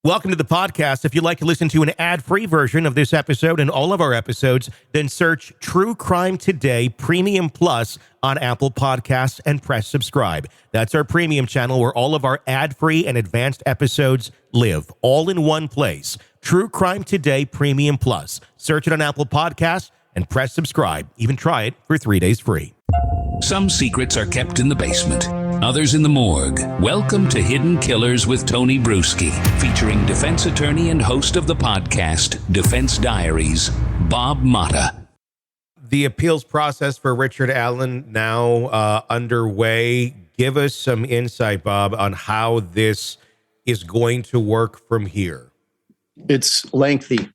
Welcome to the podcast. If you'd like to listen to an ad-free version of this episode and all of our episodes, then search True Crime Today Premium Plus on Apple Podcasts and press subscribe. That's our premium channel where all of our ad-free and advanced episodes live, all in one place. True Crime Today Premium Plus. Search it on Apple Podcasts and press subscribe. Even try it for 3 days free. Some secrets are kept in the basement, others in the morgue. Welcome to Hidden Killers with Tony Bruschi, featuring defense attorney and host of the podcast, Defense Diaries, Bob Motta. The appeals process for Richard Allen now underway. Give us some insight, Bob, on how this is going to work from here. It's lengthy.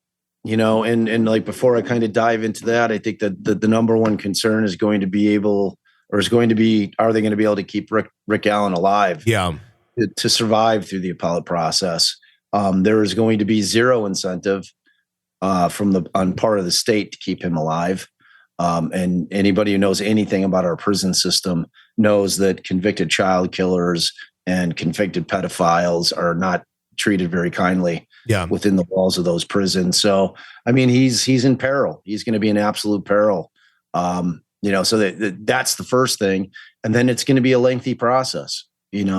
And like before I kind of dive into that, I think that the number one concern is going to be are they going to be able to keep Rick Allen alive? Yeah. To survive through the appellate process. There is going to be zero incentive on part of the state to keep him alive. And anybody who knows anything about our prison system knows that convicted child killers and convicted pedophiles are not treated very kindly within the walls of those prisons. So, I mean, he's in peril. He's going to be in absolute peril. So that's the first thing. And then it's going to be a lengthy process. There's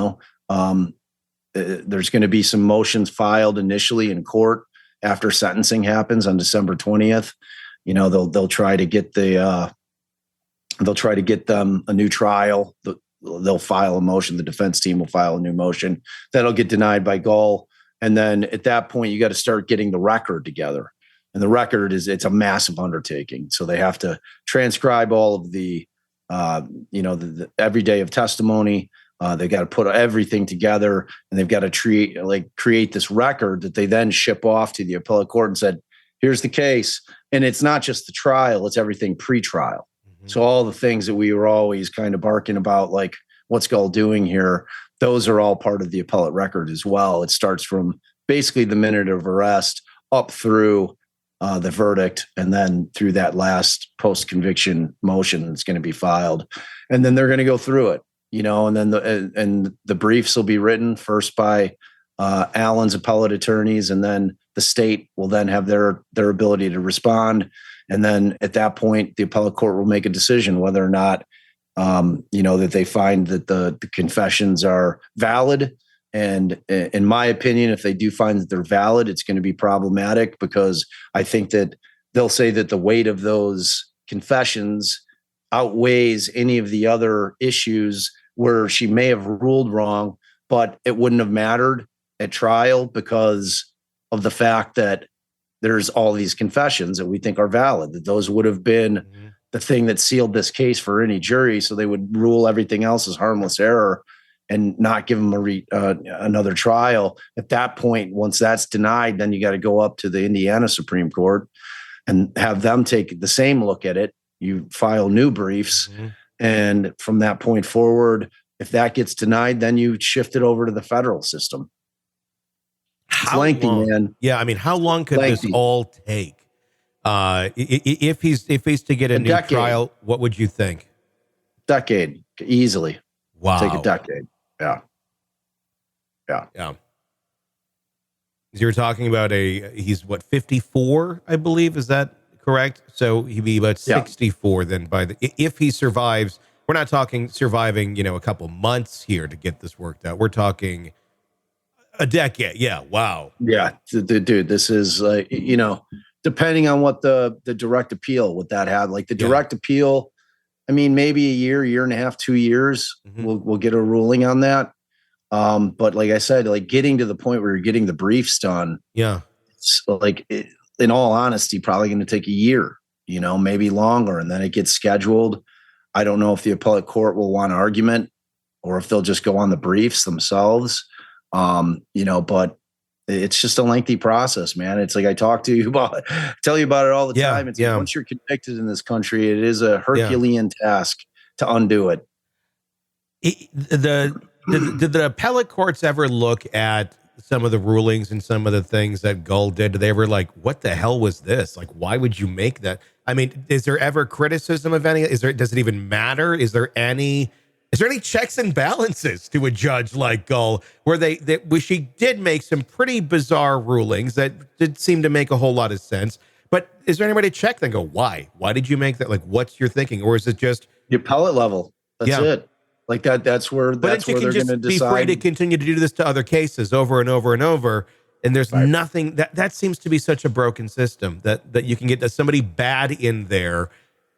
going to be some motions filed initially in court after sentencing happens on December 20th. They'll try to get them a new trial. They'll file a motion. The defense team will file a new motion that'll get denied by Gull. And then at that point, you got to start getting the record together. And the record it's a massive undertaking. So they have to transcribe all of the every day of testimony. They got to put everything together, and they've got to create this record that they then ship off to the appellate court and said, here's the case. And it's not just the trial, it's everything pre-trial. Mm-hmm. So all the things that we were always kind of barking about, like what's Gull doing here, those are all part of the appellate record as well. It starts from basically the minute of arrest up through the verdict, and then through that last post-conviction motion that's going to be filed. And then they're going to go through it, and then the briefs will be written first by Allen's appellate attorneys, and then the state will then have their ability to respond. And then at that point, the appellate court will make a decision whether or not, that they find that the confessions are valid. And in my opinion, if they do find that they're valid, it's going to be problematic, because I think that they'll say that the weight of those confessions outweighs any of the other issues where she may have ruled wrong, but it wouldn't have mattered at trial because of the fact that there's all these confessions that we think are valid, that those would have been the thing that sealed this case for any jury. So they would rule everything else as harmless error and not give them another trial. At that point, once that's denied, then you got to go up to the Indiana Supreme Court and have them take the same look at it. You file new briefs. Mm-hmm. And from that point forward, if that gets denied, then you shift it over to the federal system. It's lengthy, man. Yeah, I mean, how long could this all take? If he's to get a new trial, what would you think? Decade, easily. Wow. Take a decade. Yeah. You were talking about he's 54, I believe. Is that correct? So he'd be about 64 then if he survives. We're not talking surviving, a couple months here to get this worked out. We're talking a decade. Yeah. Wow. Yeah. Dude, this is depending on what the direct appeal would that have, like the direct appeal. I mean, maybe a year and a half, 2 years, we'll get a ruling on that. But like I said, like getting to the point where you're getting the briefs done. Yeah. It's in all honesty, probably going to take a year, maybe longer. And then it gets scheduled. I don't know if the appellate court will want argument or if they'll just go on the briefs themselves. But it's just a lengthy process, man. It's like I tell you about it all the time. It's like once you're convicted in this country, it is a Herculean task to undo it. Did the appellate courts ever look at some of the rulings and some of the things that Gull did? Did they ever what the hell was this? Like, why would you make that? I mean, is there ever criticism of any? Does it even matter? Is there any Is there any checks and balances to a judge like Gull where she did make some pretty bizarre rulings that did seem to make a whole lot of sense? But is there any way to check then go, why? Why did you make that? Like, what's your thinking? Or is it just the appellate level? That's it. Like that's where they're going to decide. Be free to continue to do this to other cases over and over and over. And there's nothing that seems to be such a broken system that you can get somebody bad in there,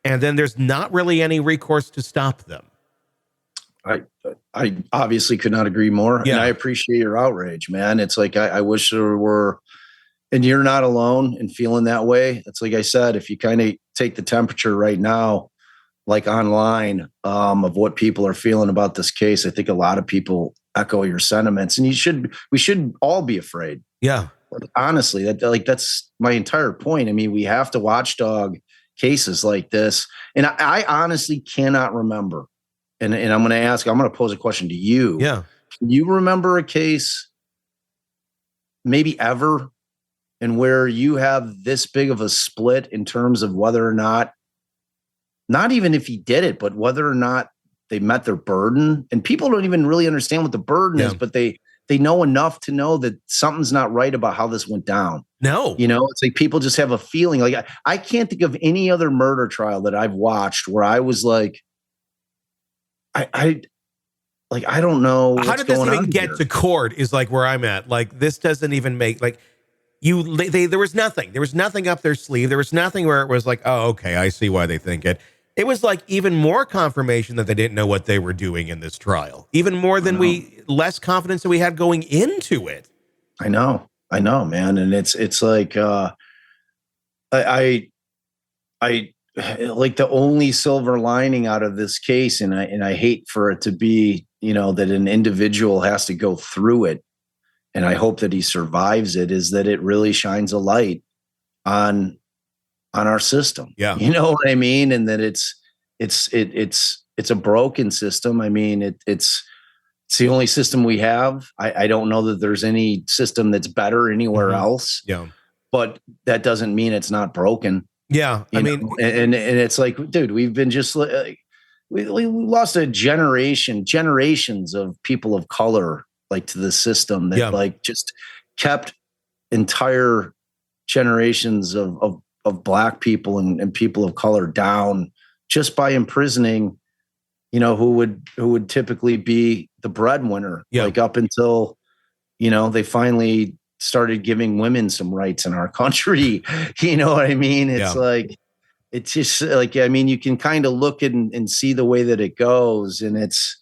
and then there's not really any recourse to stop them. I obviously could not agree more. Yeah. And I appreciate your outrage, man. It's like, I wish there were, and you're not alone in feeling that way. It's like I said, if you kind of take the temperature right now, like online, of what people are feeling about this case, I think a lot of people echo your sentiments, and we should all be afraid. Yeah. Honestly, that's my entire point. I mean, we have to watchdog cases like this. And I honestly cannot remember. And I'm going to pose a question to you. Yeah. Can you remember a case maybe ever and where you have this big of a split in terms of whether or not even if he did it, but whether or not they met their burden? And people don't even really understand what the burden is, but they know enough to know that something's not right about how this went down. No. It's like people just have a feeling. Like I can't think of any other murder trial that I've watched where I was like, I don't know. How did this even get to court is like where I'm at. Like, this doesn't even make, like, there was nothing. There was nothing up their sleeve. There was nothing where it was like, oh, okay, I see why they think it. It was like even more confirmation that they didn't know what they were doing in this trial. Even more than less confidence that we had going into it. I know, man. And it's like, I like the only silver lining out of this case, and I hate for it to be, that an individual has to go through it, and I hope that he survives it, is that it really shines a light on our system. Yeah. You know what I mean? And that it's a broken system. I mean, it's the only system we have. I don't know that there's any system that's better anywhere else. Yeah. But that doesn't mean it's not broken. Yeah, I mean, and it's like, dude, we've been just like, we lost generations of people of color, like, to the system that like just kept entire generations of black people and people of color down just by imprisoning, who would typically be the breadwinner, like up until, they finally started giving women some rights in our country. You know what I mean? It's like, it's just like, I mean, you can kind of look and see the way that it goes, and it's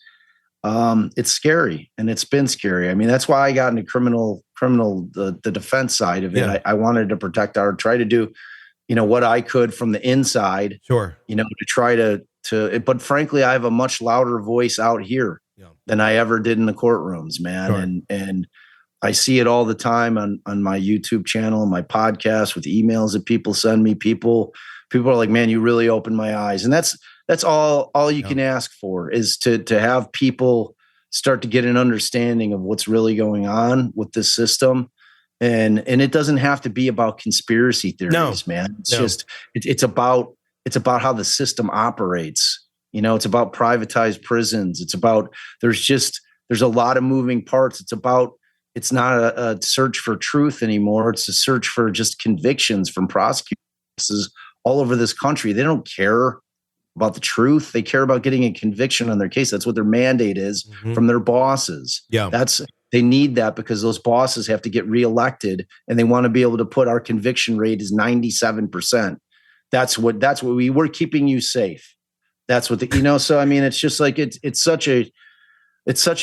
scary, and it's been scary. I mean, that's why I got into the defense side of it. Yeah. I wanted to try to do, what I could from the inside, sure, to try to, but frankly, I have a much louder voice out here than I ever did in the courtrooms, man. Sure. And I see it all the time on my YouTube channel and my podcast with emails that people send me. People are like, man, you really opened my eyes. And that's all you can ask for, is to have people start to get an understanding of what's really going on with this system. And it doesn't have to be about conspiracy theories, man. It's just, it's about how the system operates. It's about privatized prisons. It's about, there's a lot of moving parts. It's not a search for truth anymore. It's a search for just convictions from prosecutors all over this country. They don't care about the truth. They care about getting a conviction on their case. That's what their mandate is from their bosses. Yeah. They need that because those bosses have to get reelected, and they want to be able to put our conviction rate is 97%. That's what we're keeping you safe. That's what so I mean, it's just like, it's such a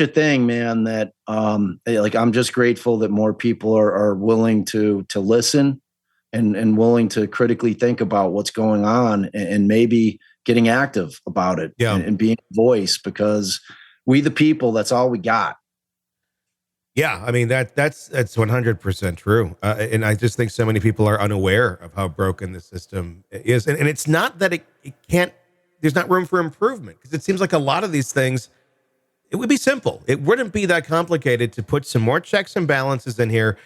thing, man, that like, I'm just grateful that more people are willing to listen and willing to critically think about what's going on, and maybe getting active about it and being a voice, because we the people, that's all we got. Yeah, I mean, that's 100% true. And I just think so many people are unaware of how broken the system is. And it's not that it can't, there's not room for improvement, because it seems like a lot of these things, it would be simple. It wouldn't be that complicated to put some more checks and balances in here,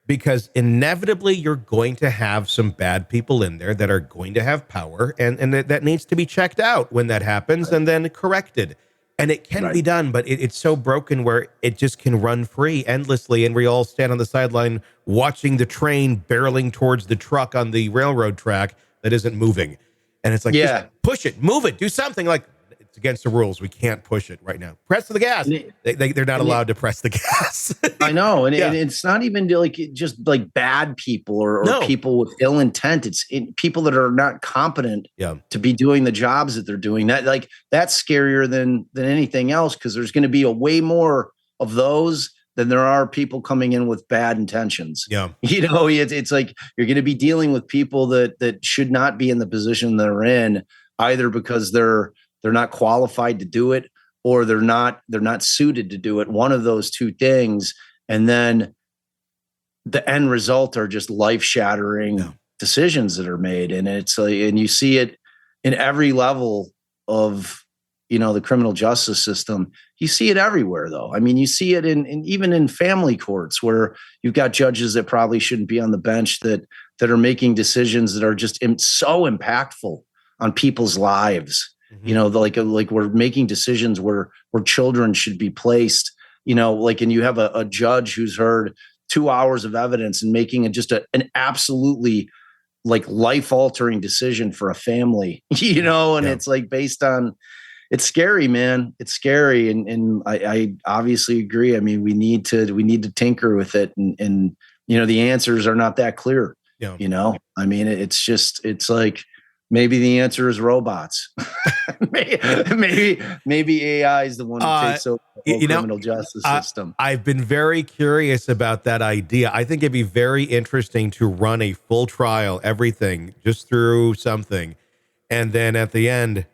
because inevitably you're going to have some bad people in there that are going to have power, and that needs to be checked out when that happens and then corrected. And it can be done, but it's so broken where it just can run free endlessly. And we all stand on the sideline watching the train barreling towards the truck on the railroad track that isn't moving. And it's like, just push it, move it, do something. Like, it's against the rules. We can't push it right now. Press the gas. They're not allowed to press the gas. I know. And it's not even like just like bad people or people with ill intent. It's people that are not competent to be doing the jobs that they're doing. That's scarier than anything else, because there's going to be a way more of those than there are people coming in with bad intentions. Yeah. It's like you're going to be dealing with people that should not be in the position they're in, either because they're not qualified to do it, or they're not suited to do it. One of those two things. And then the end result are just life-shattering decisions that are made. And it's like, and you see it in every level of, the criminal justice system. You see it everywhere, though. I mean, you see it even in family courts, where you've got judges that probably shouldn't be on the bench that are making decisions that are just so impactful on people's lives. Mm-hmm. Like we're making decisions where children should be placed, and you have a judge who's heard 2 hours of evidence and making an absolutely like life-altering decision for a family, and it's like based on, it's scary, man. It's scary. And I obviously agree. I mean, we need to tinker with it. And the answers are not that clear. Yeah. I mean, it's like, maybe the answer is robots. maybe AI is the one who takes over the criminal justice system. I've been very curious about that idea. I think it'd be very interesting to run a full trial, everything just through something, and then at the end,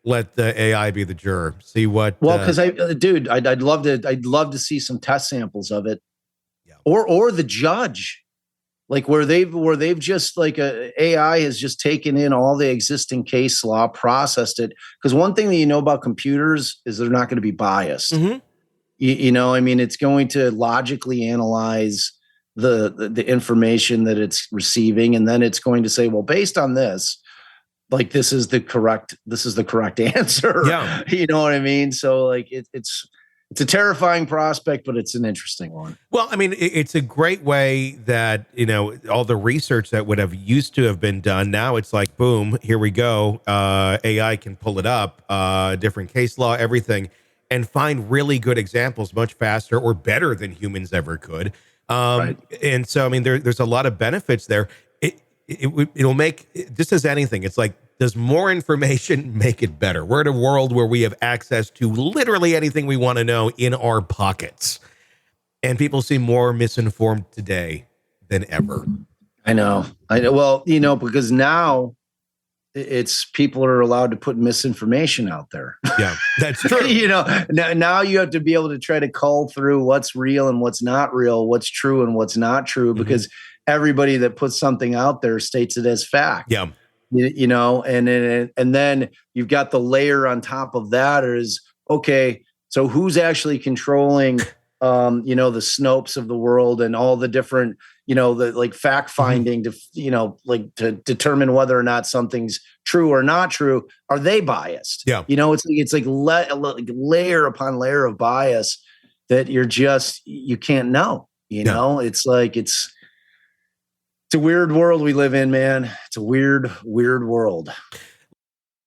let the AI be the juror. See what? Well, because I'd love to see some test samples of it, or the judge. Like where they've just like AI has just taken in all the existing case law, processed it. Because one thing that about computers is they're not going to be biased. Mm-hmm. I mean, it's going to logically analyze the information that it's receiving, and then it's going to say, well, based on this, like this is the correct answer. Yeah. You know what I mean? So like it's a terrifying prospect, but it's an interesting one. Well, I mean, it's a great way that, all the research that would have used to have been done. Now it's like, boom, here we go. AI can pull it up, different case law, everything, and find really good examples much faster or better than humans ever could. Right. And so, I mean, there's a lot of benefits there. It'll make, just as anything, it's like, does more information make it better? We're in a world where we have access to literally anything we want to know in our pockets. And people seem more misinformed today than ever. I know. Well, because now it's people are allowed to put misinformation out there. Yeah, that's true. Now you have to be able to try to cull through what's real and what's not real, what's true and what's not true, because everybody that puts something out there states it as fact. Yeah. And then you've got the layer on top of that is, okay, so who's actually controlling, the Snopes of the world and all the different, the like fact finding to, to determine whether or not something's true or not true. Are they biased? Yeah. It's like layer upon layer of bias that you can't know, it's like, it's a weird world we live in, man. It's a weird, weird world.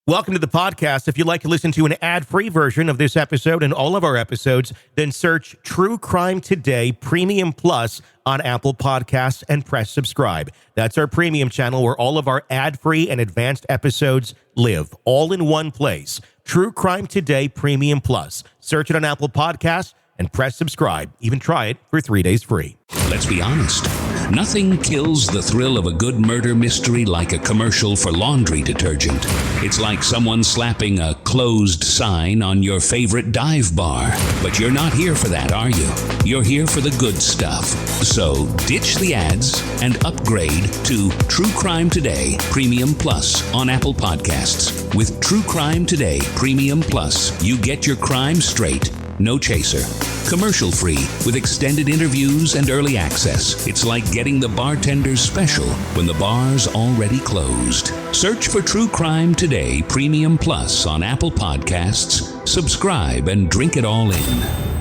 Welcome to the podcast. If you'd like to listen to an ad-free version of this episode and all of our episodes, then search True Crime Today Premium Plus on Apple Podcasts and press subscribe. That's our premium channel where all of our ad-free and advanced episodes live, all in one place. True Crime Today Premium Plus. Search it on Apple Podcasts and press subscribe. Even try it for 3 days free. Let's be honest. Nothing kills the thrill of a good murder mystery like a commercial for laundry detergent. It's like someone slapping a closed sign on your favorite dive bar. But you're not here for that, are you? You're here for the good stuff. So ditch the ads and upgrade to True Crime Today Premium Plus on Apple Podcasts. With True Crime Today Premium Plus, you get your crime straight no chaser. Commercial free with extended interviews and early access. It's like getting the bartender's special when the bar's already closed. Search for True Crime Today Premium Plus on Apple Podcasts. Subscribe and drink it all in.